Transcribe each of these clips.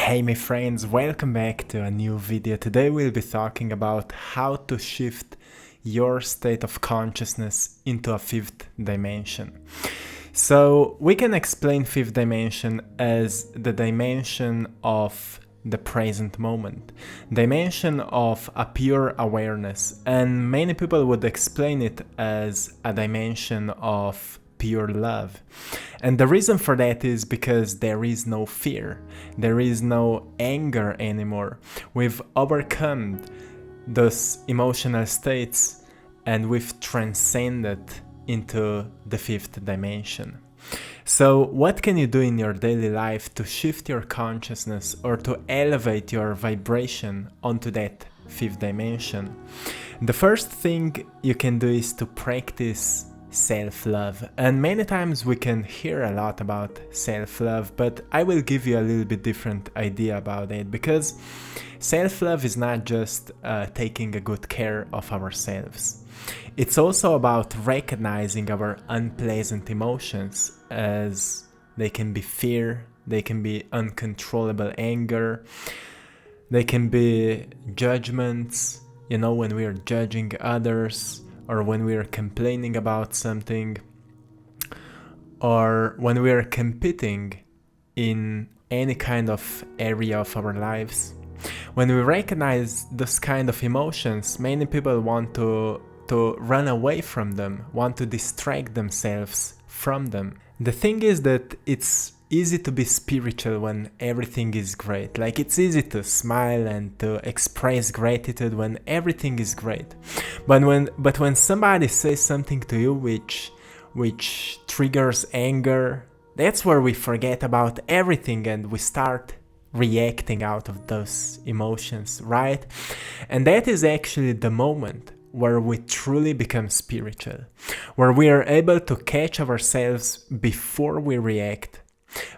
Hey my friends, welcome back to a new video. Today we'll be talking about how to shift your state of consciousness into a fifth dimension. So we can explain fifth dimension as the dimension of the present moment, dimension of a pure awareness, and many people would explain it as a dimension of pure love. And the reason for that is because there is no fear, there is no anger anymore. We've overcome those emotional states and we've transcended into the fifth dimension. So what can you do in your daily life to shift your consciousness or to elevate your vibration onto that fifth dimension? The first thing you can do is to practice self-love, and many times we can hear a lot about self-love, but I will give you a little bit different idea about it, because self-love is not just taking a good care of ourselves. It's also about recognizing our unpleasant emotions, as they can be fear, they can be uncontrollable anger, they can be judgments, when we are judging others, or when we are complaining about something, or when we are competing in any kind of area of our lives. When we recognize this kind of emotions, many people want to run away from them, want to distract themselves from them. The thing is that it's easy to be spiritual when everything is great. Like, it's easy to smile and to express gratitude when everything is great. But when somebody says something to you which triggers anger, that's where we forget about everything and we start reacting out of those emotions, right? And that is actually the moment where we truly become spiritual, where we are able to catch ourselves before we react.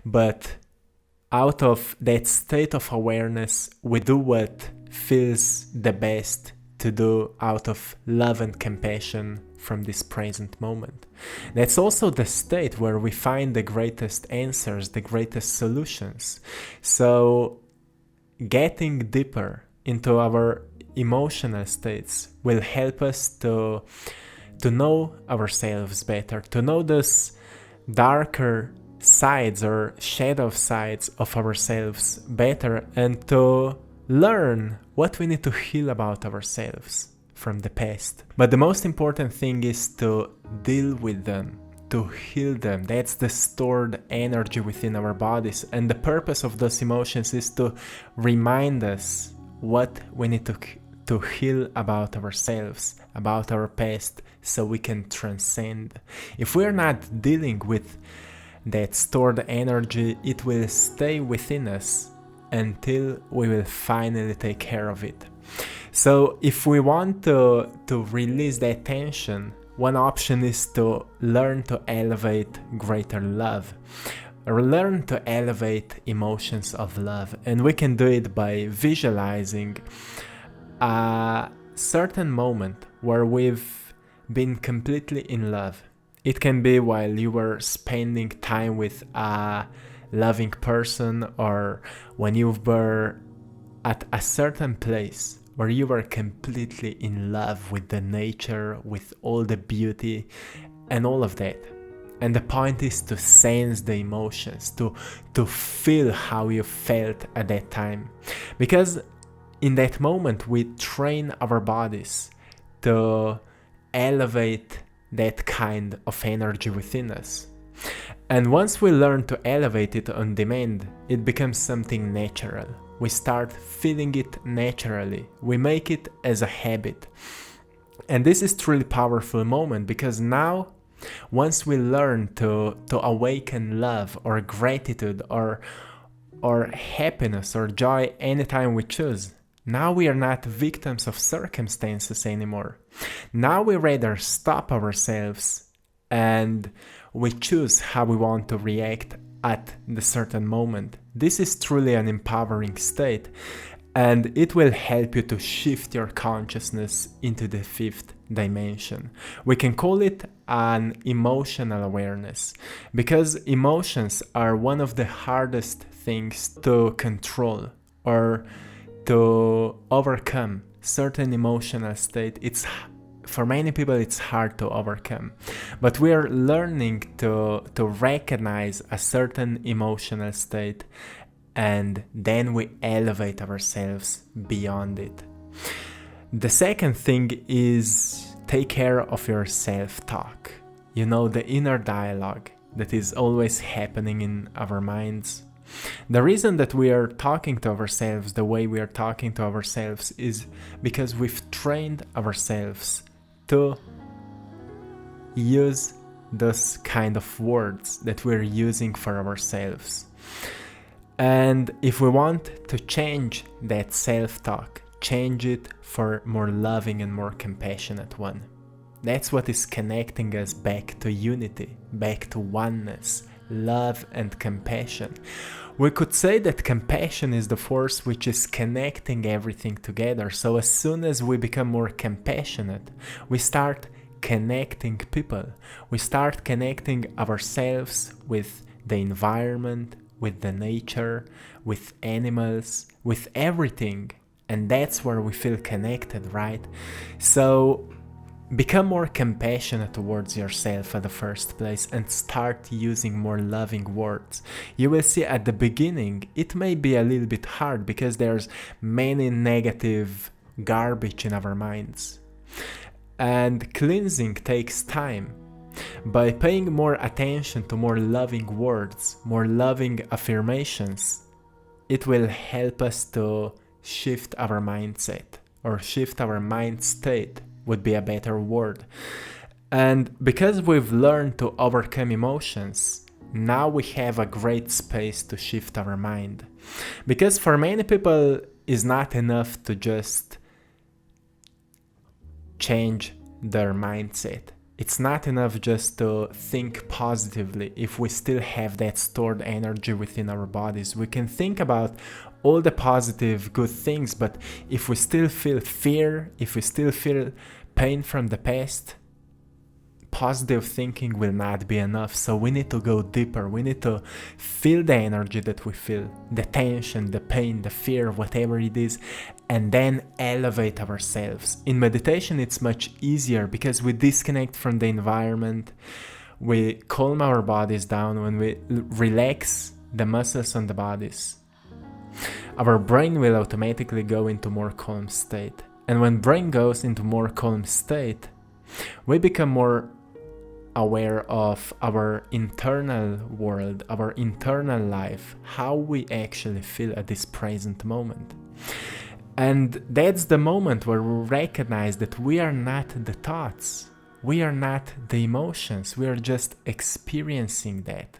But out of that state of awareness, we do what feels the best to do out of love and compassion from this present moment. That's also the state where we find the greatest answers, the greatest solutions. So getting deeper into our emotional states will help us to know ourselves better, to know those darker sides or shadow sides of ourselves better, and to learn what we need to heal about ourselves from the past. But the most important thing is to deal with them, to heal them. That's the stored energy within our bodies, and the purpose of those emotions is to remind us what we need to heal about ourselves, about our past, so we can transcend. If we're not dealing with that stored energy, it will stay within us until we will finally take care of it. So if we want to release that tension, one option is to learn to elevate greater love, or learn to elevate emotions of love. And we can do it by visualizing a certain moment where we've been completely in love. It can be while you were spending time with a loving person, or when you were at a certain place where you were completely in love with the nature, with all the beauty and all of that. And the point is to sense the emotions, to feel how you felt at that time. Because in that moment we train our bodies to elevate that kind of energy within us. And once we learn to elevate it on demand, it becomes something natural. We start feeling it naturally. We make it as a habit. And this is truly powerful moment, because now, once we learn to awaken love or gratitude or happiness or joy anytime we choose, now we are not victims of circumstances anymore. Now we rather stop ourselves and we choose how we want to react at the certain moment. This is truly an empowering state, and it will help you to shift your consciousness into the fifth dimension. We can call it an emotional awareness, because emotions are one of the hardest things to control or to overcome. Certain emotional state, for many people it's hard to overcome, but we are learning to recognize a certain emotional state, and then we elevate ourselves beyond it. The second thing is take care of your self-talk. You know, the inner dialogue that is always happening in our minds. The reason that we are talking to ourselves the way we are talking to ourselves is because we've trained ourselves to use those kind of words that we're using for ourselves. And if we want to change that self-talk, change it for more loving and more compassionate one. That's what is connecting us back to unity, back to oneness, love and compassion. We could say that compassion is the force which is connecting everything together. So as soon as we become more compassionate, we start connecting people. We start connecting ourselves with the environment, with the nature, with animals, with everything. And that's where we feel connected, right? So become more compassionate towards yourself at the first place and start using more loving words. You will see at the beginning it may be a little bit hard because there's many negative garbage in our minds. And cleansing takes time. By paying more attention to more loving words, more loving affirmations, it will help us to shift our mindset, or shift our mind state would be a better word. And because we've learned to overcome emotions, now we have a great space to shift our mind. Because for many people, it's not enough to just change their mindset. It's not enough just to think positively if we still have that stored energy within our bodies. We can think about all the positive, good things, but if we still feel fear, if we still feel pain from the past, positive thinking will not be enough. So we need to go deeper. We need to feel the energy that we feel, the tension, the pain, the fear, whatever it is, and then elevate ourselves. In meditation, it's much easier because we disconnect from the environment. We calm our bodies down. When we relax the muscles on the bodies, our brain will automatically go into more calm state. And when brain goes into more calm state, we become more aware of our internal world, our internal life, how we actually feel at this present moment. And that's the moment where we recognize that we are not the thoughts, we are not the emotions, we are just experiencing that.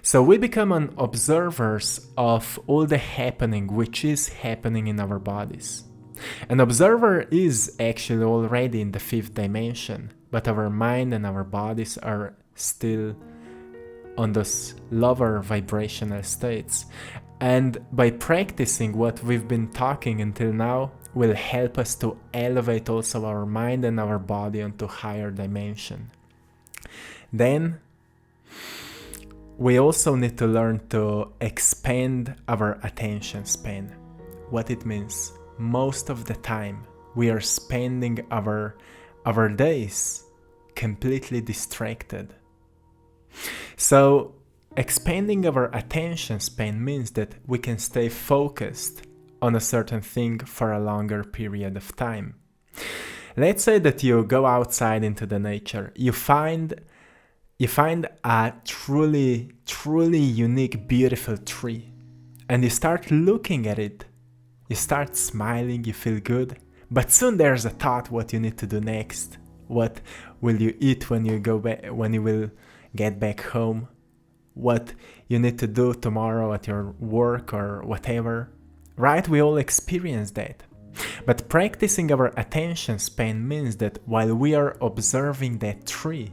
So we become an observers of all the happening which is happening in our bodies. An observer is actually already in the 5th dimension, but our mind and our bodies are still on those lower vibrational states. And by practicing what we've been talking until now will help us to elevate also our mind and our body onto higher dimension. Then we also need to learn to expand our attention span. What it means? Most of the time we are spending our days completely distracted. So expanding our attention span means that we can stay focused on a certain thing for a longer period of time. Let's say that you go outside into the nature, you find a truly unique, beautiful tree, and you start looking at it. You start smiling, you feel good, but soon there's a thought what you need to do next. What will you eat when you will get back home? What you need to do tomorrow at your work or whatever. Right? We all experience that. But practicing our attention span means that while we are observing that tree,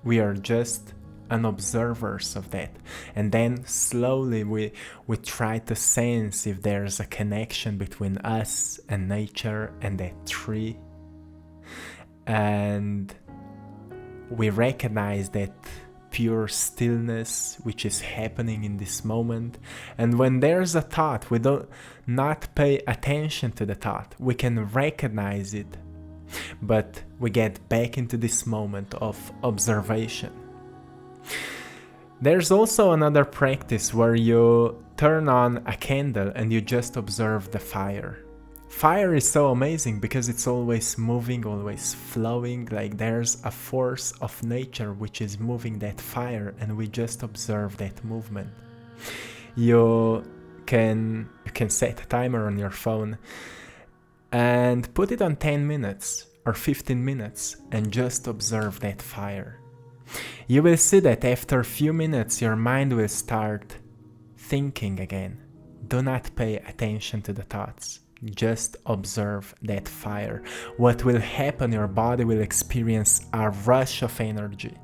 we are just an observers of that, and then slowly we try to sense if there's a connection between us and nature and that tree. and we recognize that pure stillness which is happening in this moment. And when there's a thought, we don't not pay attention to the thought. We can recognize it, but we get back into this moment of observation. There's also another practice where you turn on a candle and you just observe the fire. Fire is so amazing because it's always moving, always flowing, like there's a force of nature which is moving that fire, and we just observe that movement. You can set a timer on your phone and put it on 10 minutes or 15 minutes and just observe that fire. You will see that after a few minutes your mind will start thinking again. Do not pay attention to the thoughts. Just observe that fire. What will happen, your body will experience a rush of energy.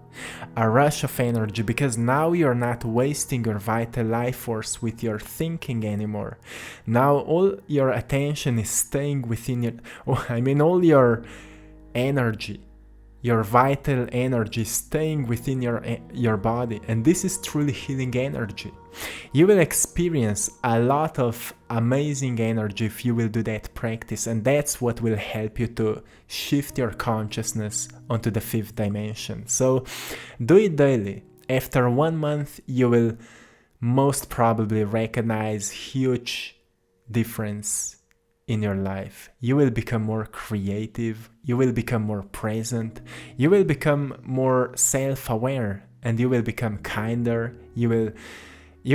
A rush of energy because now you're not wasting your vital life force with your thinking anymore. Now all your attention is staying within all your energy, your vital energy staying within your body, and this is truly healing energy. You will experience a lot of amazing energy if you will do that practice, and that's what will help you to shift your consciousness onto the 5th dimension. So do it daily. After 1 month, you will most probably recognize huge difference in your life. You will become more creative, you will become more present, you will become more self-aware, and you will become kinder. You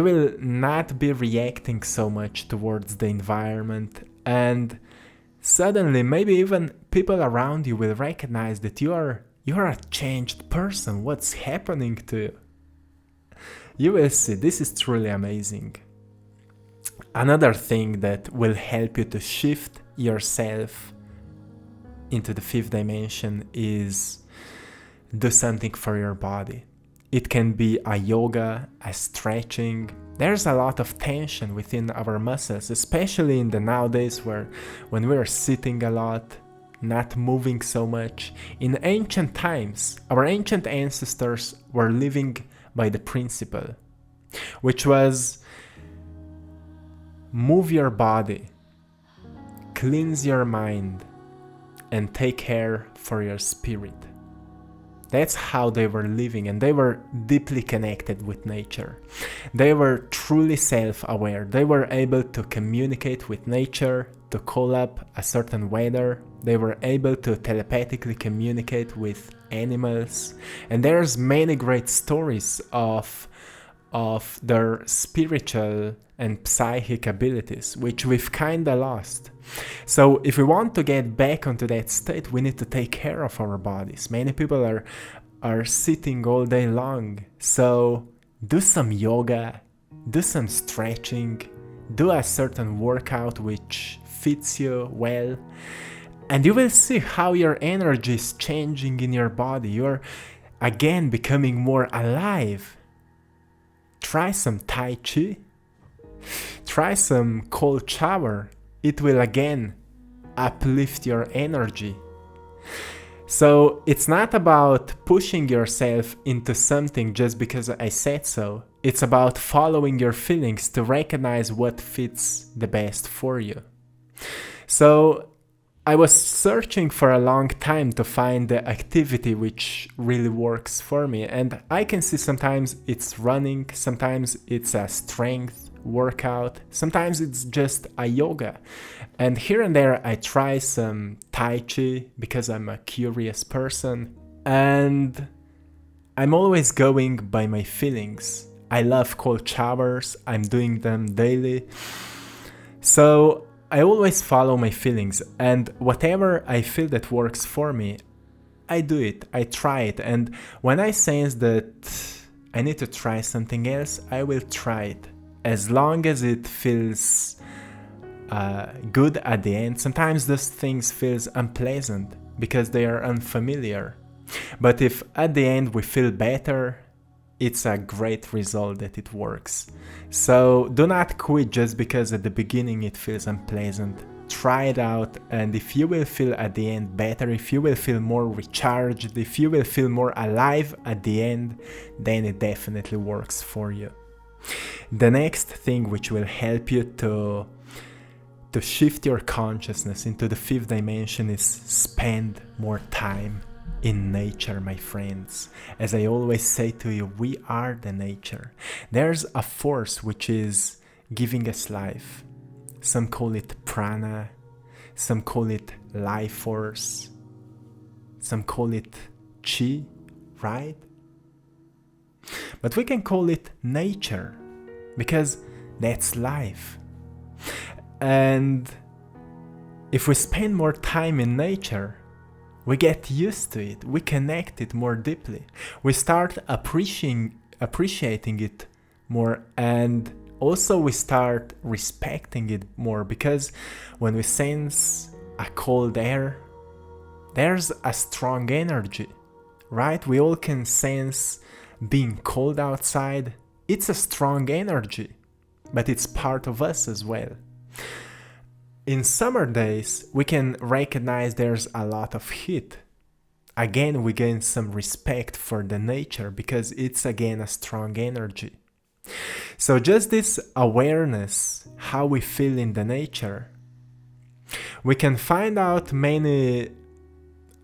will not be reacting so much towards the environment, and suddenly maybe even people around you will recognize that you are a changed person. What's happening to you? You will see, this is truly amazing. Another thing that will help you to shift yourself into the 5th dimension is do something for your body. It can be a yoga, a stretching. There's a lot of tension within our muscles, especially in the nowadays when we're sitting a lot, not moving so much. In ancient times, our ancient ancestors were living by the principle, which was move your body, cleanse your mind, and take care for your spirit. That's how they were living, and they were deeply connected with nature. They were truly self-aware. They were able to communicate with nature, to call up a certain weather. They were able to telepathically communicate with animals. And there's many great stories of their spiritual and psychic abilities, which we've kinda lost. So if we want to get back onto that state, we need to take care of our bodies. Many people are sitting all day long. So do some yoga, do some stretching, do a certain workout which fits you well, and you will see how your energy is changing in your body. You're again becoming more alive. Try some Tai Chi. Try some cold shower. It will again uplift your energy. So it's not about pushing yourself into something just because I said so. It's about following your feelings to recognize what fits the best for you. So I was searching for a long time to find the activity which really works for me, and I can see sometimes it's running, sometimes it's a strength workout, sometimes it's just a yoga, and here and there I try some Tai Chi because I'm a curious person, and I'm always going by my feelings. I love cold showers, I'm doing them daily, so I always follow my feelings, and whatever I feel that works for me, I do it, I try it, and when I sense that I need to try something else, I will try it, as long as it feels good at the end. Sometimes those things feels unpleasant because they are unfamiliar, but if at the end we feel better, it's a great result that it works. So do not quit just because at the beginning it feels unpleasant. try it out, and if you will feel at the end better, if you will feel more recharged, if you will feel more alive at the end, then it definitely works for you. The next thing which will help you to shift your consciousness into the fifth dimension is spend more time in nature, my friends. As I always say to you, we are the nature. There's a force which is giving us life. Some call it prana, some call it life force, some call it chi, right? But we can call it nature, because that's life. And if we spend more time in nature, we get used to it, we connect it more deeply, we start appreciating it more, and also we start respecting it more, because when we sense a cold air, there's a strong energy, right? We all can sense being cold outside. It's a strong energy, but it's part of us as well. In summer days, we can recognize there's a lot of heat. Again, we gain some respect for the nature because it's again a strong energy. So just this awareness, how we feel in the nature, we can find out many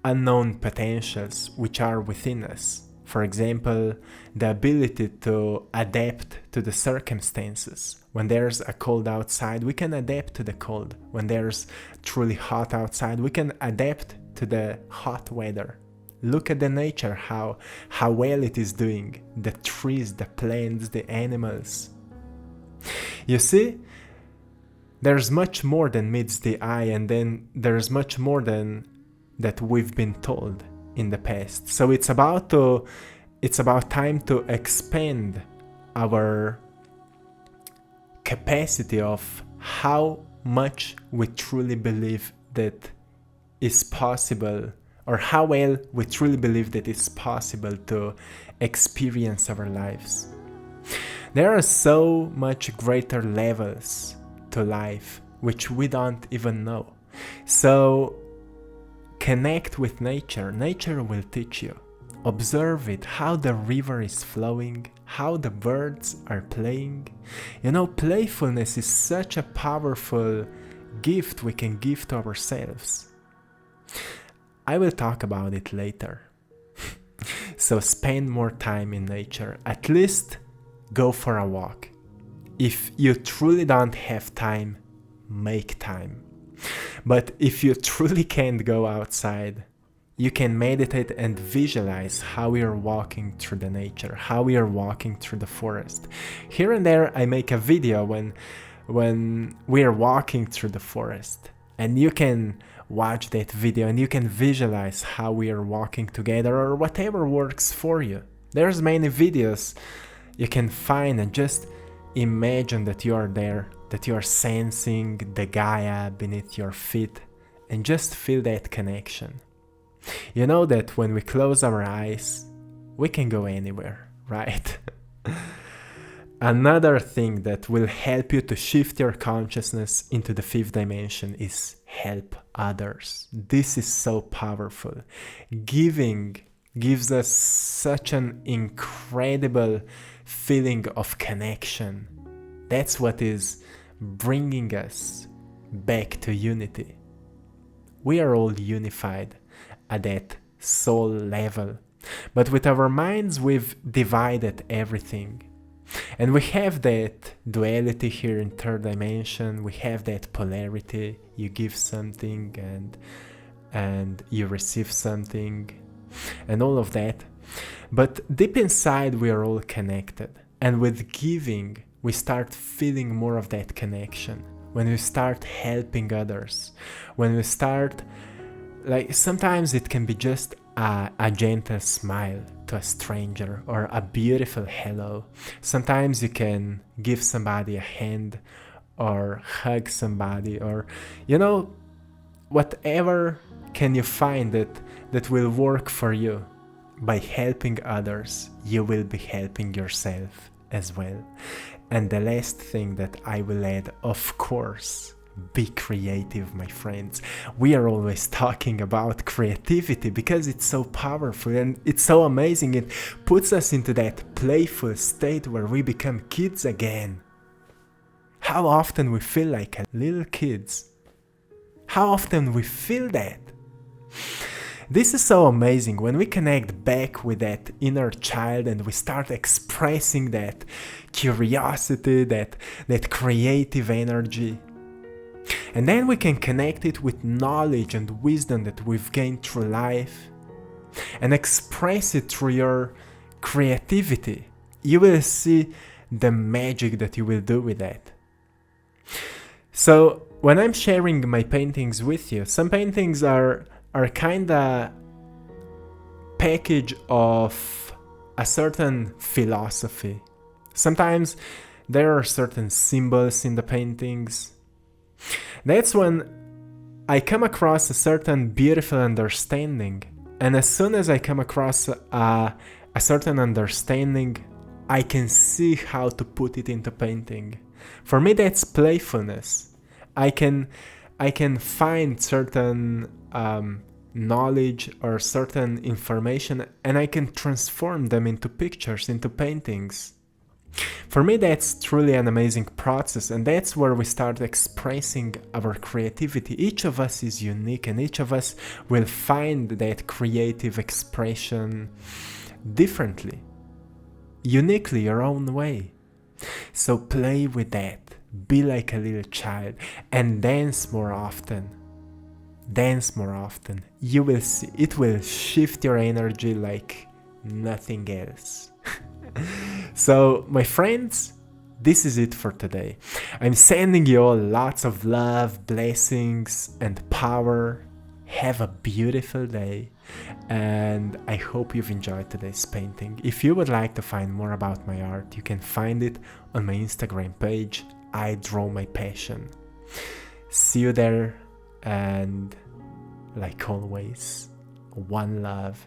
unknown potentials which are within us. For example, the ability to adapt to the circumstances. When there's a cold outside, we can adapt to the cold. When there's truly hot outside, we can adapt to the hot weather. Look at the nature, how well it is doing. The trees, the plants, the animals. You see, there's much more than meets the eye, and then there's much more than that we've been told in the past. So it's about time to expand our capacity of how much we truly believe that is possible, or how well we truly believe that it's possible to experience our lives. There are so much greater levels to life which we don't even know. So connect with nature. Nature will teach you. Observe it, how the river is flowing, how the birds are playing. You know, playfulness is such a powerful gift we can give to ourselves. I will talk about it later. So spend more time in nature. At least go for a walk. If you truly don't have time, make time. But if you truly can't go outside, you can meditate and visualize how we are walking through the nature, how we are walking through the forest. Here and there I make a video when we are walking through the forest, and you can watch that video and you can visualize how we are walking together, or whatever works for you. There's many videos you can find, and just imagine that you are there, that you are sensing the Gaia beneath your feet, and just feel that connection. You know that when we close our eyes, we can go anywhere, right? Another thing that will help you to shift your consciousness into the fifth dimension is help others. This is so powerful. Giving gives us such an incredible feeling of connection. That's what is bringing us back to unity. We are all unified at that soul level, but with our minds we've divided everything. And we have that duality here in third dimension, we have that polarity, you give something and you receive something, and all of that. But deep inside we are all connected, and with giving we start feeling more of that connection. When we start helping others, when we start, like, sometimes it can be just a gentle smile to a stranger, or a beautiful hello. Sometimes you can give somebody a hand, or hug somebody, or, you know, whatever can you find that will work for you. By helping others, you will be helping yourself as well. And the last thing that I will add, of course, Be creative, my friends. We are always talking about creativity because it's so powerful and it's so amazing. It puts us into that playful state where we become kids again. How often we feel like little kids. How often we feel that. This is so amazing when we connect back with that inner child and we start expressing that curiosity, that creative energy. And then we can connect it with knowledge and wisdom that we've gained through life and express it through your creativity. You will see the magic that you will do with that. So when I'm sharing my paintings with you, some paintings are kinda package of a certain philosophy. Sometimes there are certain symbols in the paintings. That's when I come across a certain beautiful understanding. And as soon as I come across a certain understanding, I can see how to put it into painting. For me, that's playfulness. I can find certain knowledge or certain information and I can transform them into pictures, into paintings. For me, that's truly an amazing process, and that's where we start expressing our creativity. Each of us is unique and each of us will find that creative expression differently, uniquely, your own way. So play with that, be like a little child and dance more often. Dance more often. You will see, it will shift your energy like nothing else. So, my friends, this is it for today. I'm sending you all lots of love, blessings, and power. Have a beautiful day, and I hope you've enjoyed today's painting. If you would like to find more about my art, you can find it on my Instagram page, I Draw My Passion. See you there, and like always, one love.